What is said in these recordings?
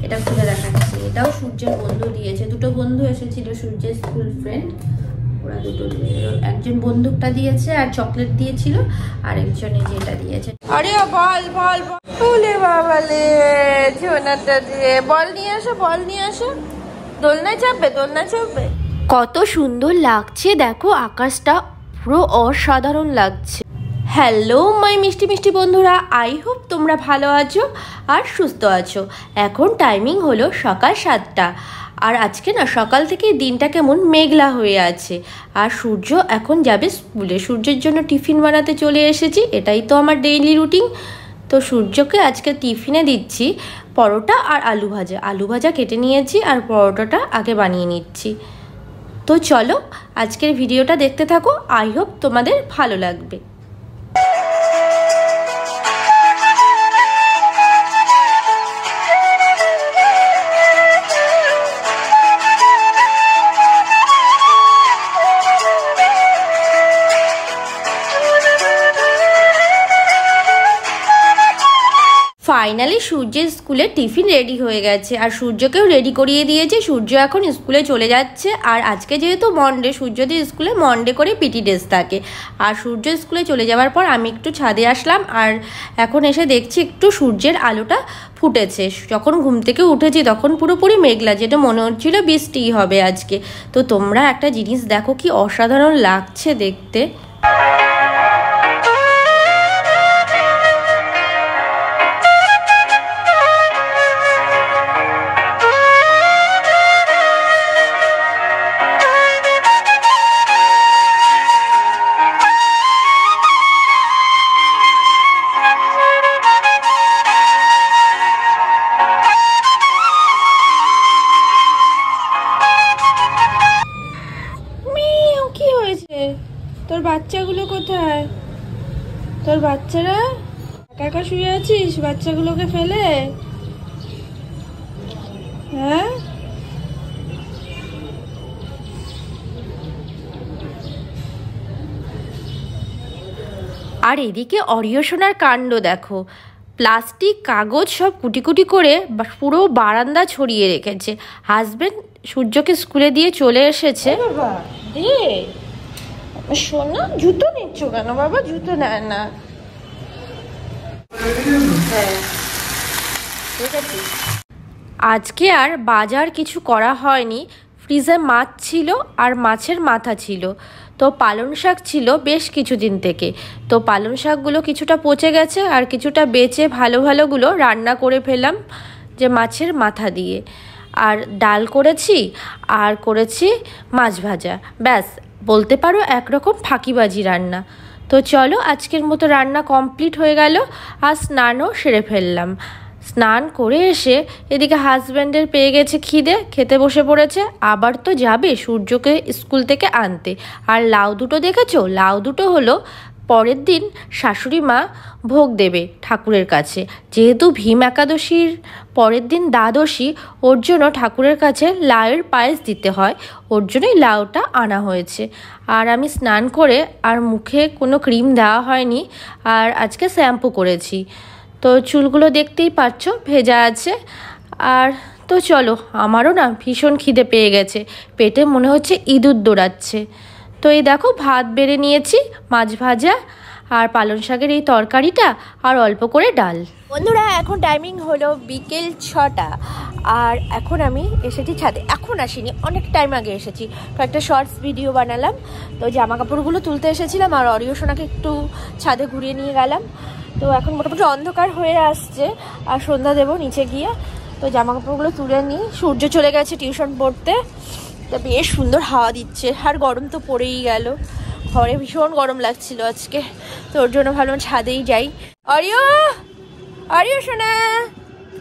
এটা খুলে দেখাচ্ছি। এটাও সূর্যের বন্ধু দিয়েছে, দুটো বন্ধু এসেছিল, সূর্যের স্কুল ফ্রেন্ড, ওরা দুটো একজন বন্দুকটা দিয়েছে আর চকলেট দিয়েছিল, আর একজনে যেটা দিয়েছে। আরে বল বল বলে বাবালে ছোনাটা দিয়ে বল নিয়ে আসো, বল নিয়ে আসো। দোলনায় চাপবে, দোলনায় চাপবে। কত সুন্দর লাগছে দেখো, আকাশটা পুরো অসাধারণ লাগছে। হ্যালো মাই মিষ্টি মিষ্টি বন্ধুরা, আই হোপ তোমরা ভালো আছো আর সুস্থ আছো। এখন টাইমিং হলো সকাল 7টা, আর আজকে না সকাল থেকে দিনটা কেমন মেঘলা হয়ে আছে, আর সূর্য এখন যাবে স্কুলে। সূর্যের জন্য টিফিন বানাতে চলে এসেছি, এটাই তো আমার ডেইলি রুটিন। তো সূর্যকে আজকে টিফিনে দিচ্ছি পরোটা আর আলু ভাজা। আলু ভাজা কেটে নিয়েছি আর পরোটাটা আগে বানিয়ে নিচ্ছি। তো চলো আজকের ভিডিওটা দেখতে থাকো, আই হোপ তোমাদের ভালো লাগবে। ফাইনালি সূর্যের স্কুলে টিফিন রেডি হয়ে গেছে, আর সূর্যকেও রেডি করিয়ে দিয়েছে। সূর্য এখন স্কুলে চলে যাচ্ছে, আর আজকে যেহেতু মন্ডে, সূর্যদের স্কুলে মন্ডে করে পিটি ড্রেস থাকে। আর সূর্য স্কুলে চলে যাওয়ার পর আমি একটু ছাদে আসলাম, আর এখন এসে দেখছি একটু সূর্যের আলোটা ফুটেছে। যখন ঘুম থেকে উঠেছি তখন পুরোপুরি মেঘলা, যেটা মনে হচ্ছিল বৃষ্টিই হবে আজকে। তো তোমরা একটা জিনিস দেখো, কি অসাধারণ লাগছে দেখতে। তোর বাচ্চাগুলো কোথায়? তোর বাচ্চারা একা একা শুয়ে আছিস বাচ্চাগুলোকে ফেলে? হ্যাঁ, আর এদিকে অরিও সোনার কাণ্ড দেখো, প্লাস্টিক কাগজ সব কুটি কুটি করে পুরো বারান্দা ছড়িয়ে রেখেছে। হাজবেন্ড সূর্যকে স্কুলে দিয়ে চলে এসেছে। বাবা দে সোনা, জুতো নিচ্ছ কেন বাবা? জুতো নেয় না। আজকে আর বাজার কিছু করা হয়নি। ফ্রিজে মাছ ছিল আর মাছের মাথা ছিল, তো পালং শাক ছিল বেশ কিছুদিন থেকে। তো পালং শাকগুলো কিছুটা পচে গেছে, আর কিছুটা বেচে ভালো ভালোগুলো রান্না করে ফেলাম যে মাছের মাথা দিয়ে। আর ডাল করেছি, আর করেছি মাছ ভাজা। ব্যাস বলতে পারো একরকম ফাঁকিবাজি রান্না। তো চলো আজকের মতো রান্না কমপ্লিট হয়ে গেল, আর স্নানও সেরে ফেললাম। স্নান করে এসে এদিকে হাজব্যান্ডের পেয়ে গেছে খিদে, খেতে বসে পড়েছে। আবার তো যাবে সূর্যকে স্কুল থেকে আনতে। আর লাউ দুটো দেখেছো? লাউ দুটো হলো পরের দিন শাশুড়ি মা ভোগ দেবে ঠাকুরের কাছে। যেহেতু ভীম একাদশীর পরের দিন দ্বাদশী, ওর জন্য ঠাকুরের কাছে লাউয়ের পায়েস দিতে হয়, ওর জন্যই লাউটা আনা হয়েছে। আর আমি স্নান করে আর মুখে কোনো ক্রিম দেওয়া হয়নি, আর আজকে শ্যাম্পু করেছি। তো চুলগুলো দেখতেই পাচ্ছ ভেজা আছে। আর তো চলো, আমারও না ভীষণ খিদে পেয়ে গেছে, পেটে মনে হচ্ছে ইঁদুর দৌড়াচ্ছে। তো এই দেখো ভাত বেড়ে নিয়েছি, মাছ ভাজা আর পালং শাকের এই তরকারিটা, আর অল্প করে ডাল। বন্ধুরা এখন টাইমিং হলো বিকেল 6টা, আর এখন আমি এসেছি ছাদে। এখন আসিনি, অনেক টাইম আগে এসেছি। তো একটা শর্টস ভিডিও বানালাম। তো জামা কাপড়গুলো তুলতে এসেছিলাম, আর অরিও সোনাকে একটু ছাদে ঘুরিয়ে নিয়ে গেলাম। তো এখন মোটামুটি অন্ধকার হয়ে আসছে, আর সন্ধ্যা দেবো নিচে গিয়ে। তো জামা কাপড়গুলো তুলে নিই। সূর্য চলে গেছে টিউশন পড়তে। তো বেশ সুন্দর হাওয়া দিচ্ছে, আর গরম তো পড়েই গেল। ঘরে ভীষণ গরম লাগছিল আজকে, তো ওর জন্য ভাবলাম ছাদেই যাই। অরিও, অরিও সোনা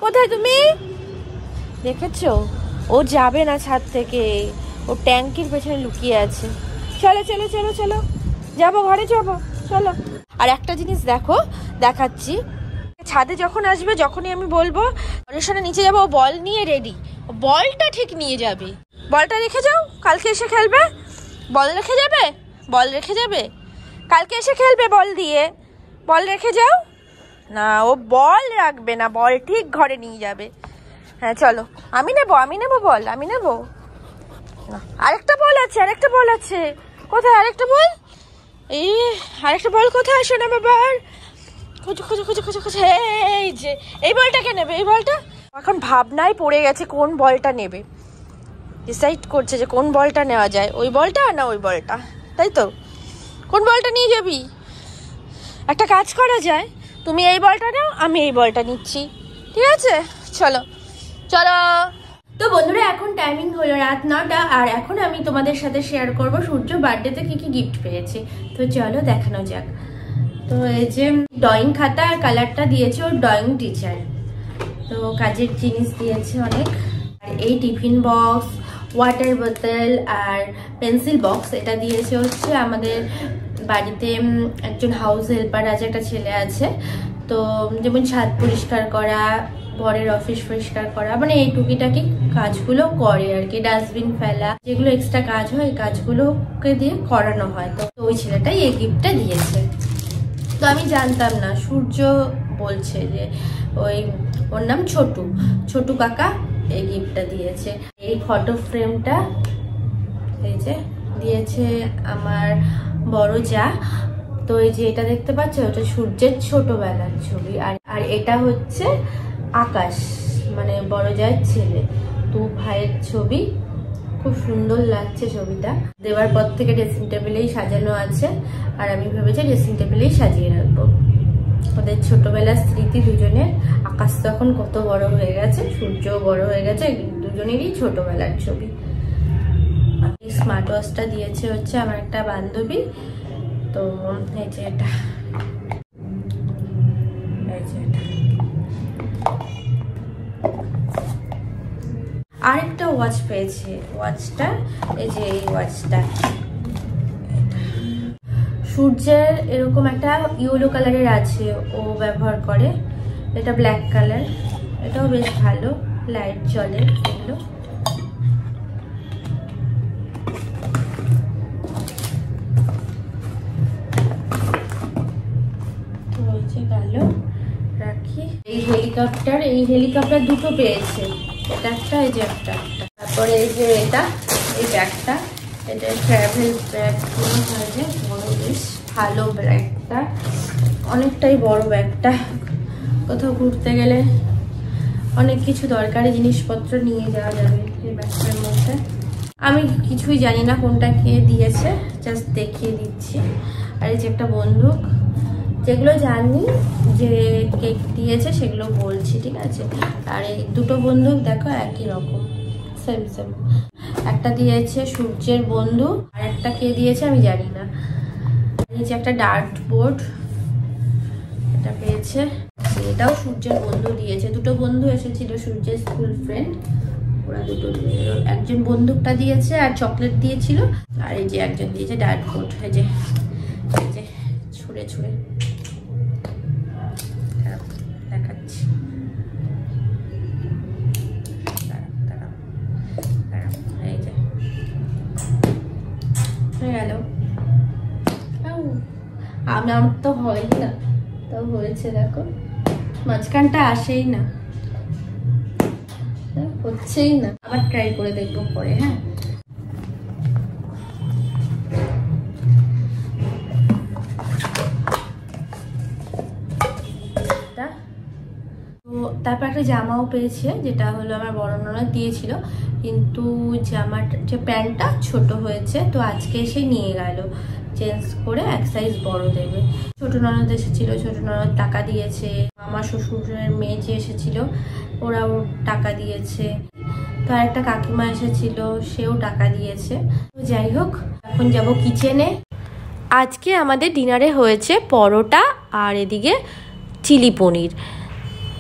কোথায় তুমি? দেখেছো ও যাবে না ছাদ থেকে, ও ট্যাঙ্কির পেছনে লুকিয়ে আছে। চলো চলো চলো চলো, যাবো ঘরে যাবো, চলো। আর একটা জিনিস দেখো, দেখাচ্ছি। ছাদে যখন আসবে, যখনই আমি বলবো অরিও সোনা নিচে যাবো, ও বল নিয়ে রেডি। বলটা ঠিক নিয়ে যাবে। বলটা রেখে যাও, কালকে এসে খেলবে। বল রেখে যাবে, বল রেখে যাবে, কালকে এসে খেলবে বল দিয়ে। বল রেখে যাও না, ও বল রাখবে না, বল ঠিক ঘরে নিয়ে যাবে। হ্যাঁ চলো, আমি নেবো বল, আমি নেবো। আরেকটা বল আছে, কোথায় আরেকটা বল? এই আরেকটা বল কোথায়? শোনা বাবার খোঁজো। এই যে এই বলটাকে নেবে, এই বলটা। এখন ভাবনায় পড়ে গেছে কোন বলটা নেবে, ডিসাইড করছে যে কোন বলটা নেওয়া যায়, ওই বলটা না ওই বলটা, তাই তো? কোন বলটা নিয়ে যাবি? একটা কাজ করা যায়, তুমি এই বলটা নাও, আমি এই বলটা নিচ্ছি, ঠিক আছে? চলো। তো বন্ধুরা, এখন টাইমিং হলো রাত 9টা, আর এখন আমি তোমাদের সাথে শেয়ার করব সূর্য বার্থডেতে কি কি গিফট পেয়েছে। তো চলো দেখানো যাক। তো এই যে ড্রয়িং খাতা আর কালারটা দিয়েছে ওর ড্রয়িং টিচার, তো কাজের জিনিস দিয়েছে অনেক। আর এই টিফিন বক্স, ওয়াটার বোতল আর পেন্সিল বক্স, এটা দিয়েছে হচ্ছে আমাদের বাড়িতে একজন হাউস হেল্পার আছে, একটা ছেলে আছে, তো যেমন ছাদ পরিষ্কার করা, বরের অফিস পরিষ্কার করা, মানে এই টুকিটাকি কাজগুলো করে আর কি, ডাস্টবিন ফেলা, যেগুলো এক্সট্রা কাজ হয় এই কাজগুলোকে দিয়ে করানো হয়। তো ওই ছেলেটাই এই গিফটটা দিয়েছে। তো আমি জানতাম না, সূর্য বলছে যে ওর নাম ছোটু কাকা এই গিফটটা দিয়েছে। এই ফটো ফ্রেমটা এই যে দিয়েছে আমার বড় যা। তো এই যে এটা দেখতে পাচ্ছ, ওটা সূর্যের ছোটবেলার ছবি, আর এটা হচ্ছে আকাশ, মানে বড় জায়ের ছেলে, দু ভাইয়ের ছবি। খুব সুন্দর লাগছে ছবিটা। দেওয়ার পর থেকে ড্রেসিং টেবিলেই সাজানো আছে, আর আমি ভেবেছি ড্রেসিং টেবিলেই সাজিয়ে রাখবো। ওদের ছোটবেলার স্মৃতি দুজনের। আকাশ তো এখন কত বড় হয়ে গেছে, সূর্যও বড় হয়ে গেছে, দুজনেরই ছোটবেলার ছবি। স্মার্ট ওয়াচটা দিয়েছে হচ্ছে আমার একটা বান্ধবী। তো এই যে এটা, আরেকটা ওয়াচ পেয়েছে, ওয়াচটা এই যে এই ওয়াচটা সূর্যের এরকম একটা ইয়েলো কালারের আছে, ও ব্যবহার করে। এটা ব্ল্যাক কালার, এটাও বেশ ভালো, লাইট জ্বলে এগুলো। তো ওই যে গেল, রাখি। এই হেলিকপ্টার দুটো পেয়েছে, এটা একটা, এই যে একটা। তারপরে এই যে এটা, এই ব্যাগটা, এটা ট্রাভেল ব্যাগ হয় যে, বড়, বেশ ভালো ব্যাগটা, অনেকটাই বড় ব্যাগটা। কোথাও ঘুরতে গেলে অনেক কিছু দরকারি জিনিসপত্র নিয়ে যাওয়া যাবে এই ব্যাগটার মধ্যে। আমি কিছুই জানি না কোনটা কে দিয়েছে, জাস্ট দেখিয়ে দিচ্ছি। আর এই যে একটা বন্দুক, যেগুলো জানি যে কেক দিয়েছে সেগুলো বলছি, ঠিক আছে? আর এই দুটো বন্দুক দেখো একই রকম, সেম। একটা দিয়েছে সূর্যের বন্ধু, আর একটা কে দিয়েছে আমি জানি না। এই যে একটা ডার্ট বোর্ড, এটা পেয়েছে, এটাও সূর্যের বন্ধু দিয়েছে। দুটো বন্ধু এসেছিল, সূর্যের স্কুল ফ্রেন্ড, ওরা দুটো, একজন বন্দুকটা দিয়েছে আর চকলেট দিয়েছিল, আর এই যে একজন দিয়েছে ডার্ট বোর্ড। এই যে ছুঁড়ে দেখাচ্ছি, এই যে হয়ে গেল। আমার তো হয়ই না, তো হয়েছে, দেখো মাঝখানটা আসেই না, হচ্ছেই না। আবার ট্রাই করে দেখবো পরে। হ্যাঁ, তো তারপর একটা জামাও পেয়েছে, যেটা হলো আমার বড় ননদ দিয়েছিল, কিন্তু জামার যে প্যান্টটা ছোট হয়েছে, তো আজকে এসে নিয়ে গেল চেঞ্জ করে, এক সাইজ বড় দেবে। ছোট ননদ এসেছিল, ছোট ননদ টাকা দিয়েছে। আমার শ্বশুরের মেয়ে যে এসেছিল, ওরাও টাকা দিয়েছে। তো আর একটা কাকিমা এসেছিল, সেও টাকা দিয়েছে। তো যাই হোক, এখন যাব কিচেনে। আজকে আমাদের ডিনারে হয়েছে পরোটা আর এদিকে চিলি পনির।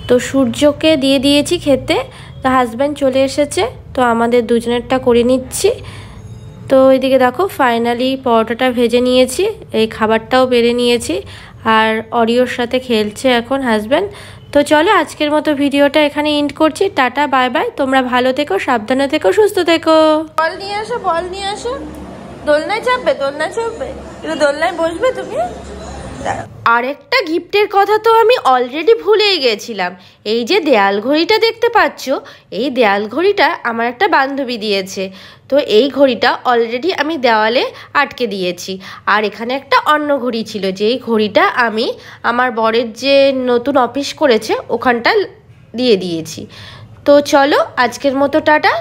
তো সূর্যকে দিয়ে দিয়েছি খেতে, তো হাজব্যান্ড চলে এসেছে, তো আমাদের দুজনেরটা করে নিচ্ছি। তো এদিকে দেখো ফাইনালি পরোটাটা ভেজে নিয়েছি, এই খাবারটাও বেড়ে নিয়েছি, আর অরিওর সাথে খেলছে এখন হাজব্যান্ড। তো চলো আজকের মতো ভিডিওটা এখানে এন্ড করছি। Tata, bye bye. তোমরা ভালো থেকো, সাবধানে থেকো, সুস্থ থেকো। বল নিয়ে আসো, দোলনায় চাপবে, কিন্তু দোলনায় বসবে তুমি? আরেকটা গিফটের কথা তো আমি অলরেডি ভুলেই গেছিলাম। এই যে দেয়াল ঘড়িটা দেখতে পাচ্ছ, এই দেয়াল ঘড়িটা আমার একটা বান্ধবী দিয়েছে। তো এই ঘড়িটা অলরেডি আমি দেওয়ালে আটকে দিয়েছি। আর এখানে একটা অন্য ঘড়ি ছিল, যেই ঘড়িটা আমি আমার বরের যে নতুন অফিস করেছে ওখানটা দিয়ে দিয়েছি। তো চলো আজকের মতো টাটা।